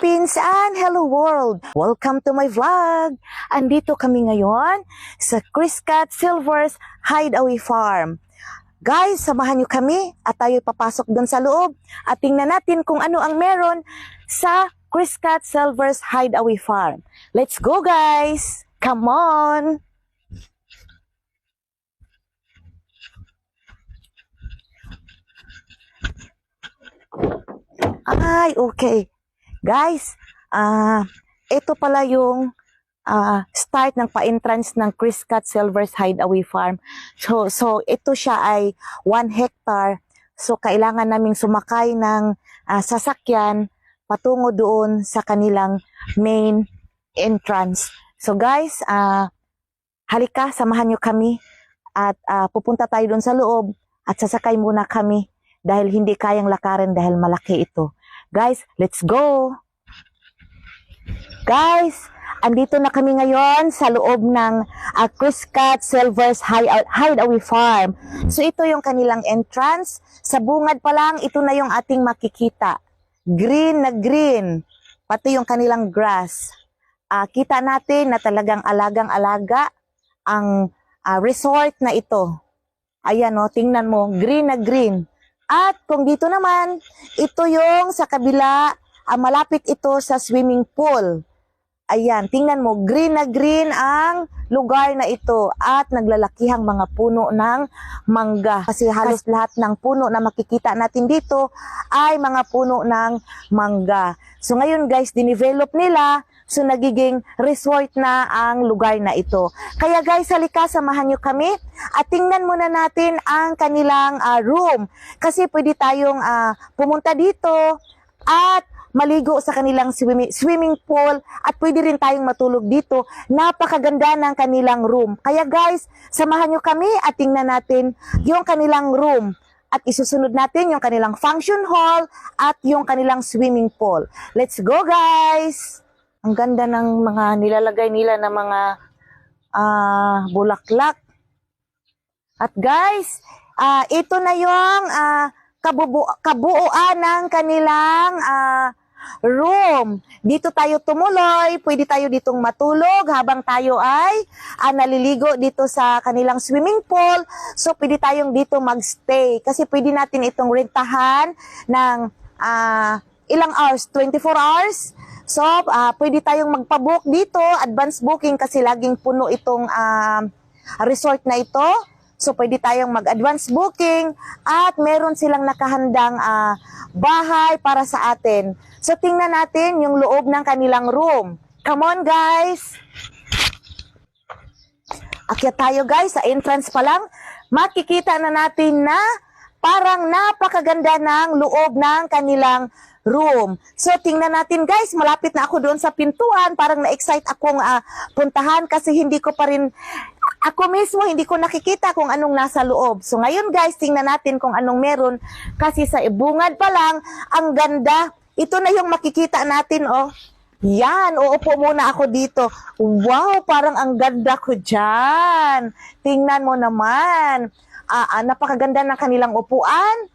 Philippines and hello world! Welcome to my vlog! Andito kami ngayon sa Chris Cat Silver's Hideaway Farm. Guys, samahan nyo kami at tayo papasok doon sa loob at tingnan natin kung ano ang meron sa Chris Cat Silver's Hideaway Farm. Let's go guys! Come on! Ay, okay. Guys, ito pala yung start ng pa-entrance ng Chris Cat Silver's Hideaway Farm. So ito siya ay 1 hectare. So kailangan naming sumakay ng sasakyan patungo doon sa kanilang main entrance. So guys, halika, samahan nyo kami at pupunta tayo doon sa loob at sasakay muna kami dahil hindi kayang lakarin dahil malaki ito. Guys, let's go! Guys, andito na kami ngayon sa loob ng Chris Cat Silver's Hideaway Farm. So ito yung kanilang entrance. Sa bungad pa lang, ito na yung ating makikita. Green na green. Pati yung kanilang grass. Kita natin na talagang alagang-alaga ang resort na ito. Ayan o, tingnan mo, green na green. At kung dito naman, ito yung sa kabila, malapit ito sa swimming pool. Ayan, tingnan mo, green na green ang lugar na ito at naglalakihang mga puno ng mangga. Kasi halos lahat ng puno na makikita natin dito ay mga puno ng mangga. So ngayon guys, dinevelop nila, so nagiging resort na ang lugar na ito. Kaya guys, halika, samahan nyo kami at tingnan muna natin ang kanilang room. Kasi pwede tayong pumunta dito at maligo sa kanilang swimming pool at pwede rin tayong matulog dito. Napakaganda ng kanilang room. Kaya guys, samahan nyo kami at tingnan natin yung kanilang room. At isusunod natin yung kanilang function hall at yung kanilang swimming pool. Let's go guys! Ang ganda ng mga nilalagay nila na mga bulaklak. At guys, ito na yung kabuuan ng kanilang room. Dito tayo tumuloy, pwede tayo ditong matulog habang tayo ay naliligo dito sa kanilang swimming pool. So pwede tayong dito magstay kasi pwede natin itong rentahan ng ilang hours, 24 hours. So pwede tayong magpabook dito, advance booking kasi laging puno itong resort na ito. So, pwede tayong mag-advance booking at meron silang nakahandang bahay para sa atin. So, tingnan natin yung loob ng kanilang room. Come on, guys! Akyat tayo, guys. Sa entrance pa lang, makikita na natin na parang napakaganda ng loob ng kanilang room. So, tingnan natin, guys. Malapit na ako doon sa pintuan. Parang na-excite akong puntahan kasi hindi ko pa rin ako mismo hindi ko nakikita kung anong nasa loob. So ngayon guys, tingnan natin kung anong meron. Kasi sa bungad pa lang, ang ganda. Ito na yung makikita natin, oh. Yan, uupo muna ako dito. Wow, parang ang ganda ko dyan. Tingnan mo naman. Napakaganda ng kanilang upuan.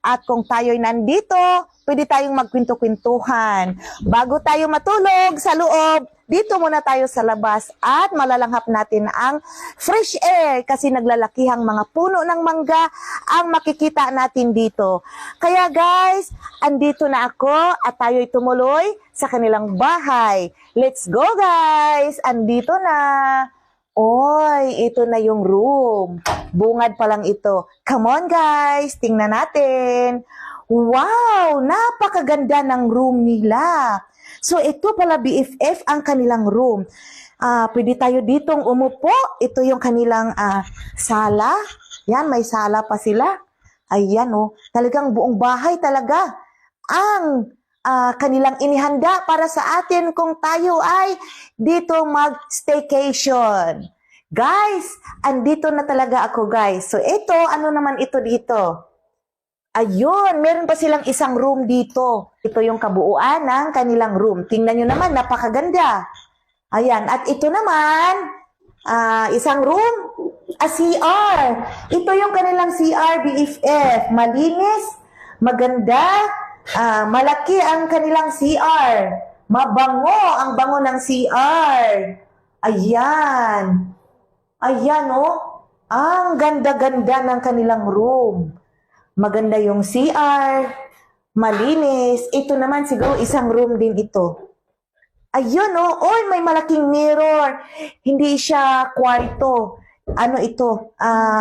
At kung tayo'y nandito, pwede tayong magkwento-kwentuhan. Bago tayo matulog sa loob, dito muna tayo sa labas at malalanghap natin ang fresh air kasi naglalakihang mga puno ng mangga ang makikita natin dito. Kaya guys, andito na ako at tayo'y tumuloy sa kanilang bahay. Let's go guys! Andito na! Oy, ito na yung room. Bungad pa lang ito. Come on guys, tingnan natin. Wow, napakaganda ng room nila. So ito pala BFF ang kanilang room. Pwede tayo ditong umupo. Ito yung kanilang sala. Yan, may sala pa sila. Ayan oh, talagang buong bahay talaga ang kanilang inihanda para sa atin kung tayo ay dito mag-staycation. Guys, andito na talaga ako guys. So ito, ano naman ito dito? Ayun, meron pa silang isang room dito. Ito yung kabuuan ng kanilang room. Tingnan nyo naman, napakaganda. Ayan, at ito naman, isang room, CR. Ito yung kanilang CR, BFF. Malinis, maganda, Malaki ang kanilang CR. Mabango ang bango ng CR. Ayan. Ayan, oh. Ang ganda-ganda ng kanilang room. Maganda yung CR. Malinis. Ito naman siguro isang room din ito. Ayun, oh. Oy, may malaking mirror. Hindi siya kwarto. Ano ito?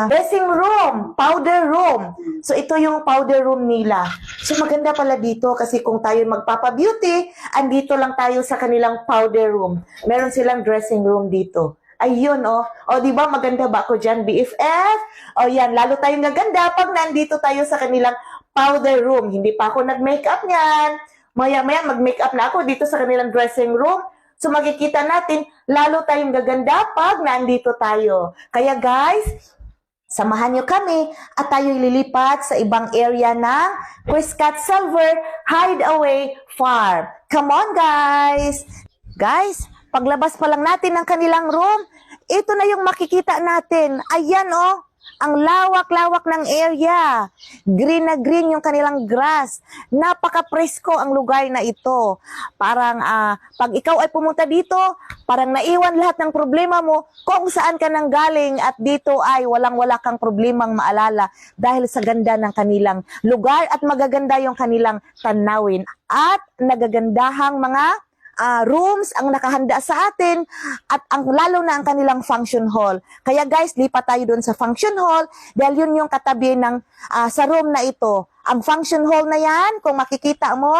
Dressing room, powder room. So, ito yung powder room nila. So, maganda pala dito kasi kung tayo magpapa-beauty, andito lang tayo sa kanilang powder room. Meron silang dressing room dito. Ayun, oh. O, di ba maganda ba ako dyan, BFF? O, yan. Lalo tayong gaganda pag nandito tayo sa kanilang powder room. Hindi pa ako nag-makeup niyan. Maya-maya, mag-makeup na ako dito sa kanilang dressing room. So makikita natin, lalo tayong gaganda pag nandito tayo. Kaya guys, samahan nyo kami at tayo lilipat sa ibang area ng Criscat Silver Hideaway Farm. Come on guys! Guys, paglabas pa lang natin ng kanilang room, ito na yung makikita natin. Ayan oh, ang lawak-lawak ng area. Green na green yung kanilang grass. Napaka-presko ang lugar na ito. Parang pag ikaw ay pumunta dito, parang naiwan lahat ng problema mo kung saan ka nang galing at dito ay walang-wala kang problemang maalala dahil sa ganda ng kanilang lugar at magaganda yung kanilang tanawin at nagagandahang mga rooms ang nakahanda sa atin at lalo na ang kanilang function hall. Kaya guys, lipat tayo doon sa function hall dahil yun yung katabi ng sa room na ito. Ang function hall na yan, kung makikita mo,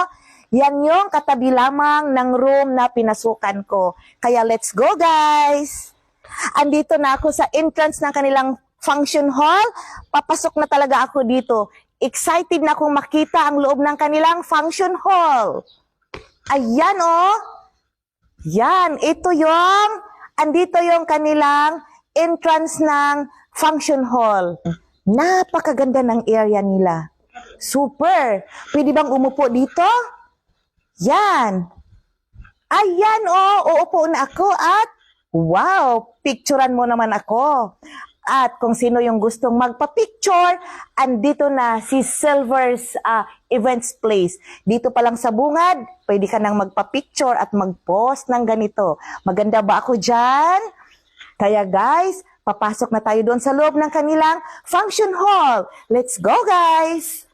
yan yung katabi lamang ng room na pinasukan ko. Kaya let's go guys! Andito na ako sa entrance ng kanilang function hall. Papasok na talaga ako dito. Excited na akong makita ang loob ng kanilang function hall. Ayan oh. Yan, andito yung kanilang entrance ng function hall. Napakaganda ng area nila. Super. Pwede bang umupo dito? Yan. Ayan oh, uupo na ako at wow, picturean mo naman ako. At kung sino yung gustong magpa-picture, andito na si Silver's Events Place. Dito pa lang sa bungad, pwede ka nang magpa-picture at mag-post ng ganito. Maganda ba ako dyan? Kaya guys, papasok na tayo doon sa loob ng kanilang function hall. Let's go guys!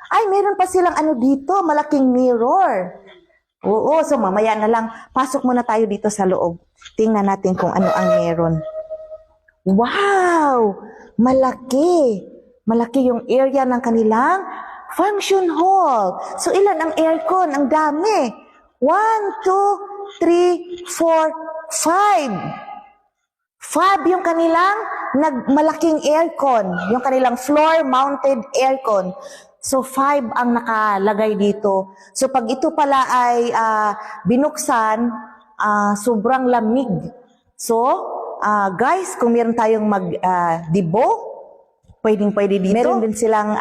Ay, meron pa silang ano dito, malaking mirror. Oo, so mamaya na lang, pasok muna tayo dito sa loob. Tingnan natin kung ano ang meron. Wow! Malaki! Malaki yung area ng kanilang function hall. So, ilan ang aircon? Ang dami. 1, 2, 3, 4, 5. 5 yung kanilang malaking aircon. Yung kanilang floor-mounted aircon. So, 5 ang nakalagay dito. So, pag ito pala ay binuksan, sobrang lamig. So, guys, kung meron tayong mag-dibo, pwedeng-pwede dito. Meron din silang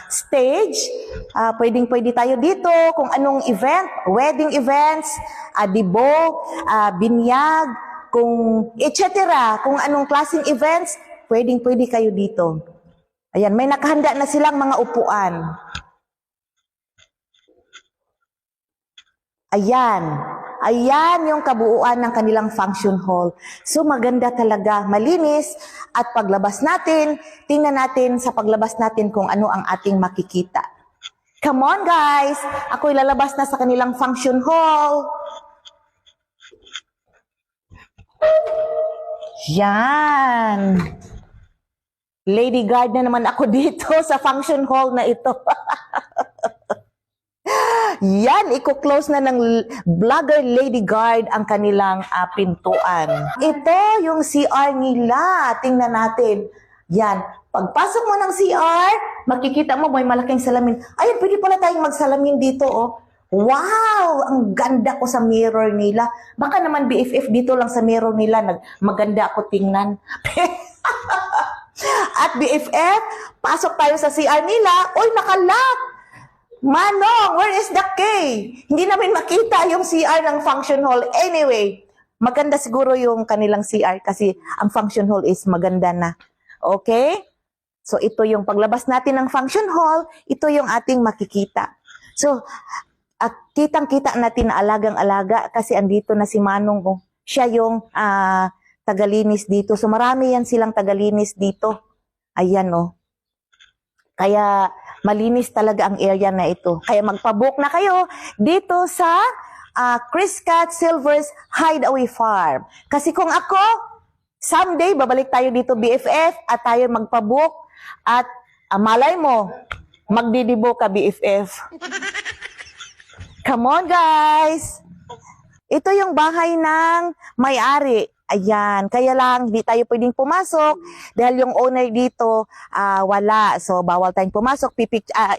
stage. Pwedeng-pwede tayo dito kung anong event, wedding events, dibo, binyag, kung etc. Kung anong klaseng events, pwedeng-pwede kayo dito. Ayan, may nakahanda na silang mga upuan. Ayan. Ayan yung kabuuan ng kanilang function hall. So maganda talaga, malinis. At paglabas natin, tingnan natin sa paglabas natin kung ano ang ating makikita. Come on guys! Ako'y lalabas na sa kanilang function hall. Yan. Lady guard na naman ako dito sa function hall na ito. Yan, i-close na ng vlogger Lady Guard ang kanilang pintuan. Ito yung CR nila. Tingnan natin. Yan. Pagpasok mo ng CR, makikita mo may malaking salamin. Ayun, pwede pala tayong magsalamin dito, oh. Wow! Ang ganda ko sa mirror nila. Baka naman BFF dito lang sa mirror nila, maganda ako tingnan. At BFF, pasok tayo sa CR nila. Uy, nakalock! Manong, where is the key? Hindi namin makita yung CR ng function hall. Anyway, maganda siguro yung kanilang CR kasi ang function hall is maganda na. Okay? So ito yung paglabas natin ng function hall, ito yung ating makikita. So, kitang-kita natin na alagang-alaga kasi andito na si Manong. Oh. Siya yung tagalinis dito. So, marami yan silang tagalinis dito. Ayan, oh. Kaya, malinis talaga ang area na ito. Kaya magpabook na kayo dito sa Chris Cat Silver's Hideaway Farm. Kasi kung ako, someday, babalik tayo dito BFF at tayo magpabook at malay mo, magdidibo ka BFF. Come on, guys! Ito yung bahay ng may-ari. Ayan, kaya lang di tayo pwedeng pumasok dahil yung owner dito wala. So, bawal tayong pumasok.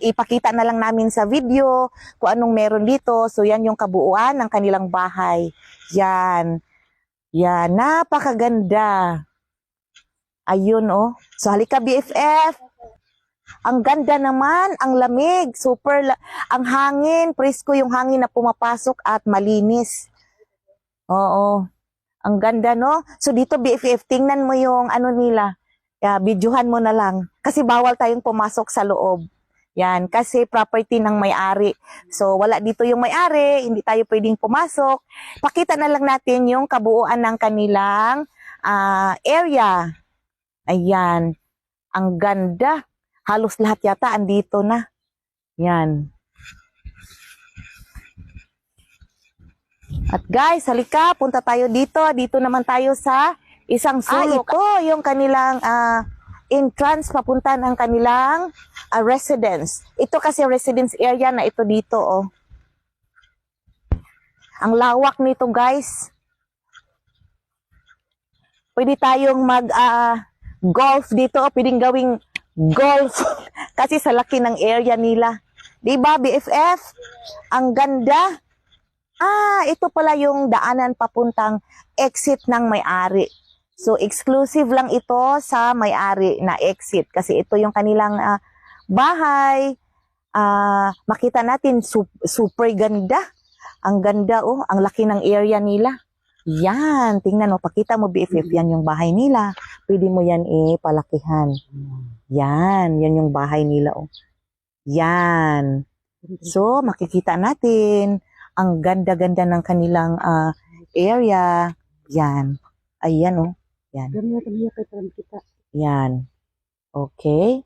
Ipakita na lang namin sa video kung anong meron dito. So, yan yung kabuuan ng kanilang bahay. Yan. Yan, napakaganda. Ayun, oh. So, halika BFF. Ang ganda naman, ang lamig, ang hangin, presko yung hangin na pumapasok at malinis. Oo, ang ganda, no? So dito BFF, tingnan mo yung ano nila, videohan mo na lang. Kasi bawal tayong pumasok sa loob. Yan, kasi property ng may-ari. So wala dito yung may-ari, hindi tayo pwedeng pumasok. Pakita na lang natin yung kabuuan ng kanilang area. Ayan, ang ganda. Halos lahat yata andito na. Yan. At guys, halika, punta tayo dito. Dito naman tayo sa isang sulok. Ito yung kanilang entrance papunta ng kanilang residence. Ito kasi residence area na ito dito, oh. Ang lawak nito, guys. Pwede tayong golf dito, pwedeng gawing golf kasi sa laki ng area nila. Diba, BFF? Ang ganda. Ito pala yung daanan papuntang exit ng may-ari. So, exclusive lang ito sa may-ari na exit kasi ito yung kanilang bahay. Makita natin, super ganda. Ang ganda, oh. Ang laki ng area nila. Yan. Tingnan mo, pakita mo, BFF. Yan yung bahay nila. Pwede mo yan palakihan. Yan, yan yung bahay nila, oh. Yan. So, makikita natin ang ganda-ganda ng kanilang area. Yan. Ayan, oh. Yan. Yan. Okay.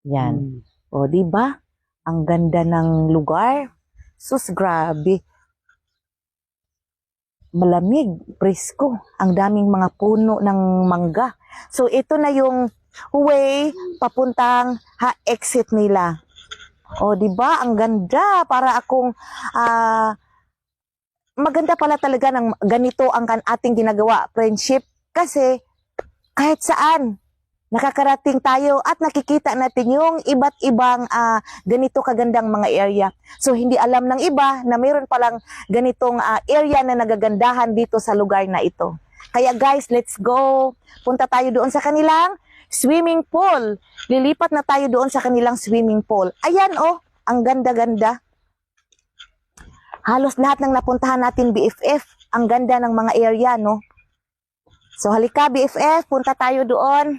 Yan. O, diba? Ang ganda ng lugar. Sus, grabe. Malamig, presko. Ang daming mga puno ng mangga. So, ito na yung way papuntang exit nila. O, di ba? Ang ganda. Para akong maganda pala talaga ng ganito ang ating ginagawa, friendship. Kasi kahit saan nakakarating tayo at nakikita natin yung iba't ibang ganito kagandang mga area. So, hindi alam ng iba na mayroon palang ganitong area na nagagandahan dito sa lugar na ito. Kaya guys, let's go. Punta tayo doon sa kanilang swimming pool. Lilipat na tayo doon sa kanilang swimming pool. Ayan, oh, ang ganda-ganda. Halos lahat ng napuntahan natin, BFF, ang ganda ng mga area, no? So, halika, BFF, punta tayo doon.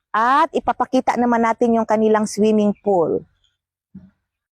At ipapakita naman natin yung kanilang swimming pool.